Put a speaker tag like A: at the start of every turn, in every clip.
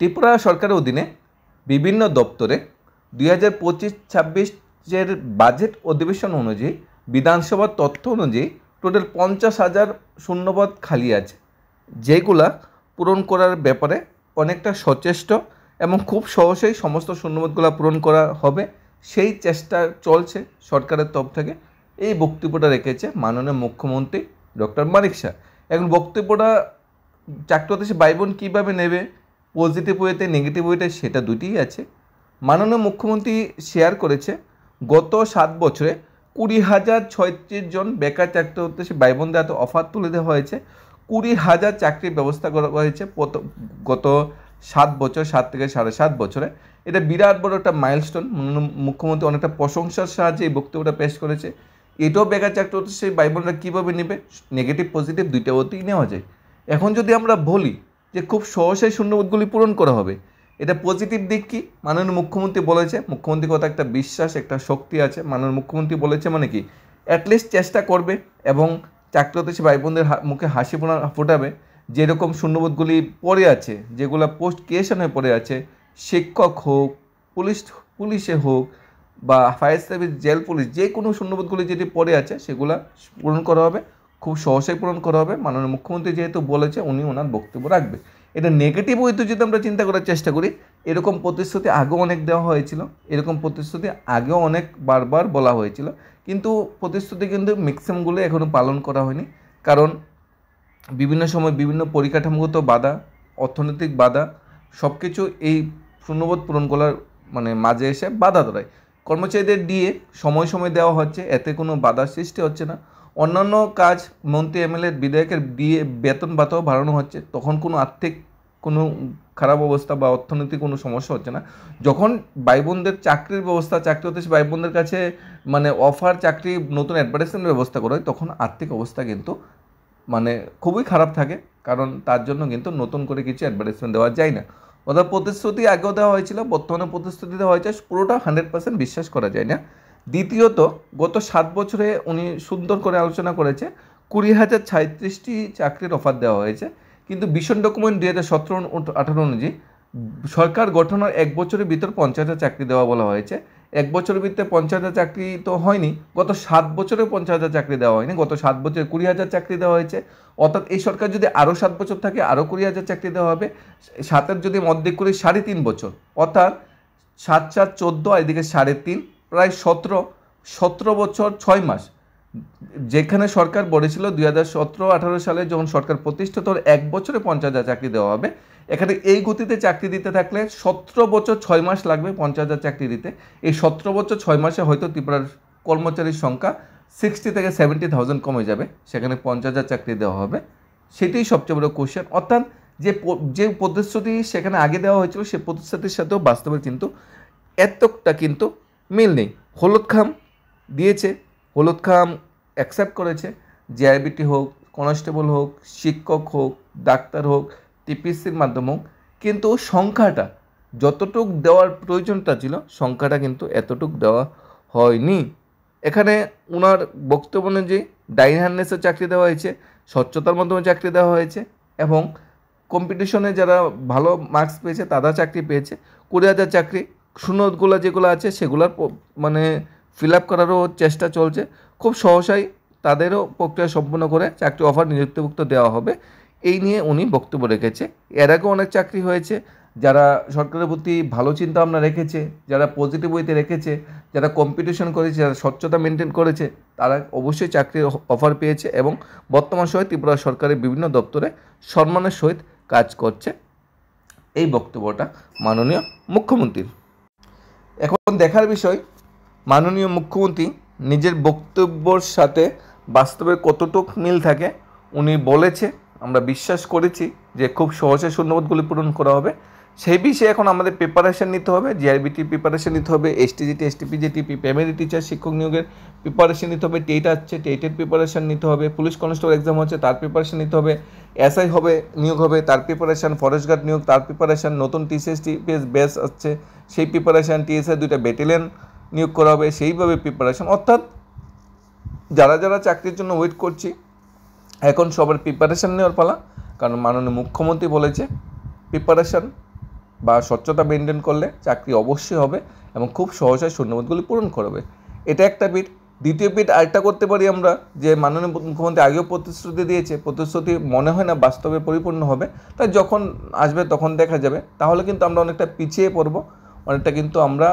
A: ত্রিপুরা সরকারের অধীনে বিভিন্ন দপ্তরে 2025-26 বাজেট অধিবেশন অনুযায়ী বিধানসভার তথ্য অনুযায়ী টোটাল 50,000 শূন্যপদ খালি আছে, যেগুলা পূরণ করার ব্যাপারে অনেকটা সচেষ্ট এবং খুব সহজেই সমস্ত শূন্যপদগুলো পূরণ করা হবে সেই চেষ্টা চলছে সরকারের তরফ থেকে। এই বক্তব্যটা রেখেছে মাননীয় মুখ্যমন্ত্রী ডক্টর মানিক শাহ। এখন বক্তব্যটা চাকরি ভাই বোন কীভাবে নেবে, পজিটিভ ওয়েতে নেগেটিভ ওয়েতে, সেটা দুটিই আছে। মাননীয় মুখ্যমন্ত্রী শেয়ার করেছে গত 7 বছরে 20,036 জন বেকার চাকরি উদ্দেশ্যে ভাই বোনদের হাতে অফার তুলে দেওয়া হয়েছে। 20,000 চাকরির ব্যবস্থা করা হয়েছে গত 7 বছর, 7 থেকে 7.5 বছরে। এটা বিরাট বড় একটা মাইলস্টোন। মুখ্যমন্ত্রী অনেকটা প্রশংসার সাহায্যে এই বক্তব্যটা পেশ করেছে। এটাও বেকার চাকরি উদ্দেশ্যে ভাই বোনরা কীভাবে নেবে, নেগেটিভ পজিটিভ দুইটা ওতেই নেওয়া যায়। এখন যদি আমরা বলি যে খুব সহজেই শূন্যপদগুলি পূরণ করা হবে, এটা পজিটিভ দিক কি? মাননীয় মুখ্যমন্ত্রী বলেছে, মুখ্যমন্ত্রীর কথা একটা বিশ্বাস, একটা শক্তি আছে। মাননীয় মুখ্যমন্ত্রী বলেছে মানে কি, অ্যাটলিস্ট চেষ্টা করবে এবং চাকরি উদ্দেশ্যে ভাই বোনদের মুখে হাসি ফোটাবে। যেরকম শূন্যপদগুলি পড়ে আছে, যেগুলো পোস্ট ক্রিয়েশন হয়ে পড়ে আছে, শিক্ষক হোক, পুলিশে হোক বা ফায়ার সার্ভিস, জেল পুলিশ, যে কোনো শূন্যপদগুলি যেটি পড়ে আছে সেগুলো পূরণ করা হবে, খুব সহজেই পূরণ করা হবে। মাননীয় মুখ্যমন্ত্রী যেহেতু বলেছে, উনি ওনার বক্তব্য রাখবে। এটা নেগেটিভ হয়তো যদি আমরা চিন্তা করার চেষ্টা করি, এরকম প্রতিশ্রুতি আগেও অনেক দেওয়া হয়েছিল, এরকম প্রতিশ্রুতি আগেও অনেক বারবার বলা হয়েছিল, কিন্তু প্রতিশ্রুতি কিন্তু ম্যাক্সিমামগুলো এখনও পালন করা হয়নি। কারণ বিভিন্ন সময় বিভিন্ন পরিকাঠামোগত বাধা, অর্থনৈতিক বাধা, সব কিছু এই শূন্যপদ পূরণ করার মাঝে এসে বাধা ধরায়। কর্মচারীদের দিয়ে সময় দেওয়া হচ্ছে, এতে কোনো বাধার সৃষ্টি হচ্ছে না। অন্যান্য কাজ মন্ত্রী এমএলএ বিধায়কের দিয়ে বেতন ভাতাও বাড়ানো হচ্ছে, তখন কোনো আর্থিক কোনো খারাপ অবস্থা বা অর্থনৈতিক কোনো সমস্যা হচ্ছে না। যখন ভাই বোনদের চাকরির ব্যবস্থা, চাকরি হতে ভাই বোনদের কাছে অফার, চাকরি, নতুন অ্যাডভার্টাইজমেন্টের ব্যবস্থা করা হয়, তখন আর্থিক অবস্থা কিন্তু খুবই খারাপ থাকে। কারণ তার জন্য কিন্তু নতুন করে কিছু অ্যাডভার্টাইজমেন্ট দেওয়া যায় না। অর্থাৎ প্রতিশ্রুতি আগেও দেওয়া হয়েছিল, বর্তমানে প্রতিশ্রুতি দেওয়া হয়েছে, পুরোটা 100% বিশ্বাস করা যায় না। দ্বিতীয়ত, গত 7 বছরে উনি সুন্দর করে আলোচনা করেছে 20,036টি চাকরির অফার দেওয়া হয়েছে, কিন্তু ভিশন ডকুমেন্ট 2017-18 অনুযায়ী সরকার গঠনের 1 বছরের ভিতর 50,000 চাকরি দেওয়া বলা হয়েছে। 1 বছরের ভিতরে 50,000 চাকরি তো হয়নি, গত 7 বছরে 50,000 চাকরি দেওয়া হয়নি, গত 7 বছরে 20,000 চাকরি দেওয়া হয়েছে। অর্থাৎ এই সরকার যদি আরও 7 বছর থাকে, আরও 20,000 চাকরি দেওয়া হবে। 7-এর যদি মধ্যে করি 3.5 বছর, অর্থাৎ 7-4 14, আর এদিকে 3.5, প্রায় 17 বছর 6 মাস। যেখানে সরকার বলেছিল 2017-18 সালে যখন সরকার প্রতিষ্ঠিত, 1 বছরে 50,000 চাকরি দেওয়া হবে। এখানে এই গতিতে চাকরি দিতে থাকলে 17 বছর 6 মাস লাগবে 50,000 চাকরি দিতে। এই 17 বছর 6 মাসে হয়তো ত্রিপুরার কর্মচারীর সংখ্যা 60 থেকে 70,000 কমে যাবে, সেখানে 50,000 চাকরি দেওয়া হবে। সেটাই সবচেয়ে বড় কোশ্চেন। অর্থাৎ যে প্রতিশ্রুতি সেখানে আগে দেওয়া হয়েছিল, সেই প্রতিশ্রুতির সাথেও বাস্তবে কিন্তু এতটা কিন্তু মিল নেই। হলুদ খাম দিয়েছে, হলুদ খাম অ্যাকসেপ্ট করেছে, জিআরবিটি হোক, কনস্টেবল হোক, শিক্ষক হোক, ডাক্তার হোক, টিপিসির মাধ্যমে হোক, কিন্তু সংখ্যাটা যতটুক দেওয়ার প্রয়োজনটা ছিল, সংখ্যাটা কিন্তু এতটুক দেওয়া হয়নি। এখানে ওনার বক্তব্য অনুযায়ী ডাইন হ্যান্ডনেসের চাকরি দেওয়া হয়েছে, স্বচ্ছতার মাধ্যমে চাকরি দেওয়া হয়েছে, এবং কম্পিটিশনে যারা ভালো মার্কস পেয়েছে তারা চাকরি পেয়েছে। 20,000 চাকরি শূন্যগুলো যেগুলো আছে সেগুলোর ফিল আপ করারও চেষ্টা চলছে। খুব সহসাই তাদেরও প্রক্রিয়া সম্পন্ন করে চাকরি অফার নিযুক্তিভুক্ত দেওয়া হবে, এই নিয়ে উনি বক্তব্য রেখেছে। এর আগেও অনেক চাকরি হয়েছে, যারা সরকারের প্রতি ভালো চিন্তা ভাবনা রেখেছে, যারা পজিটিভ ওয়েতে রেখেছে, যারা কম্পিটিশন করেছে, যারা স্বচ্ছতা মেনটেন করেছে, তারা অবশ্যই চাকরির অফার পেয়েছে এবং বর্তমান সময়ে ত্রিপুরা সরকারের বিভিন্ন দপ্তরে সম্মানের সহিত কাজ করছে। এই বক্তব্যটা মাননীয় মুখ্যমন্ত্রীর। এখন দেখার বিষয় মাননীয় মুখ্যমন্ত্রী নিজের বক্তব্যর সাথে বাস্তবে কতটুকু মিল থাকে। উনি বলেছে, আমরা বিশ্বাস করেছি যে খুব সহজে শূন্যপদগুলি পূরণ করা হবে। সেই বিষয়ে এখন আমাদের প্রিপারেশান নিতে হবে, জিআরবিটির প্রিপারেশান নিতে হবে, এসটিজিটি, এসটিপিজিটি, প্রাইমারি টিচার শিক্ষক নিয়োগের প্রিপারেশান নিতে হবে, টেট আসছে, টেটের প্রিপারেশান নিতে হবে, পুলিশ কনস্টেবল এক্সাম হচ্ছে তার প্রিপারেশান নিতে হবে, এসআই হবে নিয়োগ হবে তার প্রিপারেশান, ফরেস্ট গার্ড নিয়োগ তার প্রিপারেশান, নতুন টিসিএস বেস আসছে সেই প্রিপারেশান, টিএসআই 2টা ব্যাটালিয়ন নিয়োগ করা হবে সেইভাবে প্রিপারেশান। অর্থাৎ যারা যারা চাকরির জন্য ওয়েট করছি, এখন সবার প্রিপারেশান নেওয়ার পালা। কারণ মাননীয় মুখ্যমন্ত্রী বলেছে প্রিপারেশান বা স্বচ্ছতা মেনটেন করলে চাকরি অবশ্যই হবে এবং খুব সহজে শূন্যপদগুলি পূরণ করবে। এটা একটা বিট। দ্বিতীয় বিট আরেকটা করতে পারি আমরা, যে মাননীয় মুখ্যমন্ত্রী আগেও প্রতিশ্রুতি দিয়েছে, প্রতিশ্রুতি মনে হয় না বাস্তবে পরিপূর্ণ হবে, তাই যখন আসবে তখন দেখা যাবে। তাহলে কিন্তু আমরা অনেকটা পিছিয়ে পড়ব, অনেকটা কিন্তু আমরা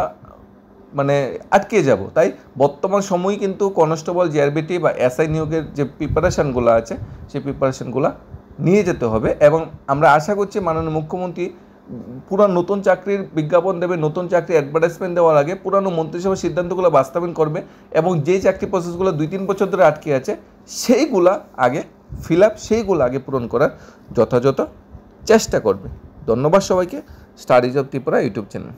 A: মানে আটকে যাব। তাই বর্তমান সময় কিন্তু কনস্টেবল, জিআরবিটি বা এসআই নিয়োগের যে প্রিপারেশানগুলো আছে সেই প্রিপারেশানগুলো নিয়ে যেতে হবে। এবং আমরা আশা করছি মাননীয় মুখ্যমন্ত্রী পুরো নতুন চাকরির বিজ্ঞাপন দেবে, নতুন চাকরি অ্যাডভার্টাইজমেন্ট দেওয়ার আগে পুরানো মন্ত্রিসভার সিদ্ধান্তগুলো বাস্তবায়ন করবে এবং যেই চাকরি প্রসেসগুলো 2-3 বছর ধরে আটকে আছে সেইগুলা আগে ফিল আপ, সেইগুলো আগে পূরণ করার যথাযথ চেষ্টা করবে। ধন্যবাদ সবাইকে। Studies of Tripura YouTube channel.